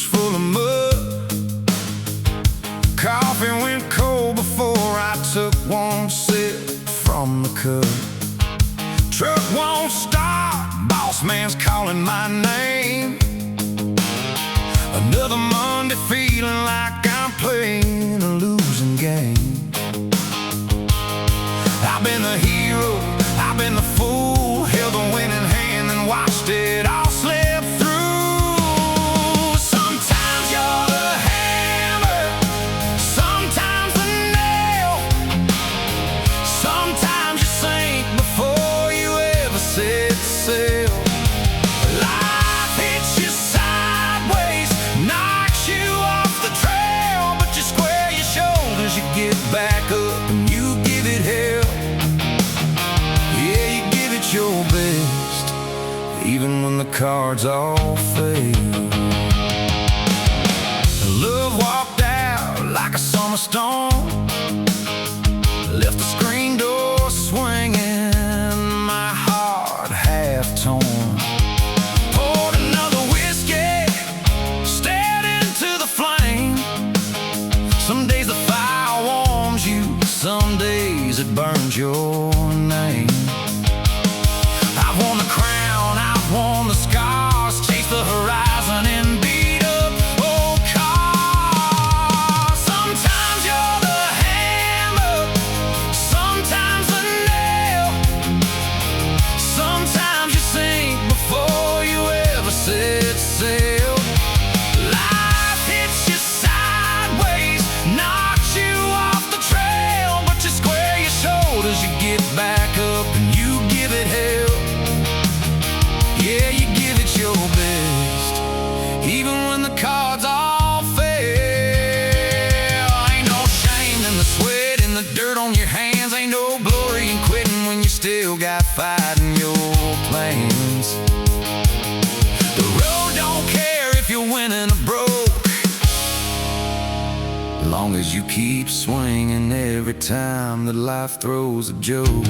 boots full of mud. Coffee went cold before I took one sip from the cup. Truck won't start, boss man's calling my name. Another Monday feeling like I'm playing a losing game. I've been the hero, I've been the fool, held the winning hand and watched it all slip through. Sometimes you're the hammer, sometimes the nail. Sometimes you sink before you ever set sail. Life hits you sideways, knocks you off the trail, but you square your shoulders, you get back up and you give it hell. Your best, even when the cards all fail. Love walked out like a summer storm, left the screen door swinging, my heart half torn. Poured another whiskey, stared into the flame. Some days the fire warms you, some days it burns your name. I've won the crown, I've won the scars, chased the horizon and beat up old cars. Sometimes you're the hammer, sometimes the nail. Sometimes you sink before you ever set sail. Life hits you sideways, knocks you off the trail, but you square your shoulders, you get back up and you give it hell. Yeah, you give it your best, even when the cards all fail. Ain't no shame in the sweat and the dirt on your hands. Ain't no glory in quitting when you still got fight in your plans. The road don't care if you're winning or broke, long as you keep swinging every time that life throws a joke.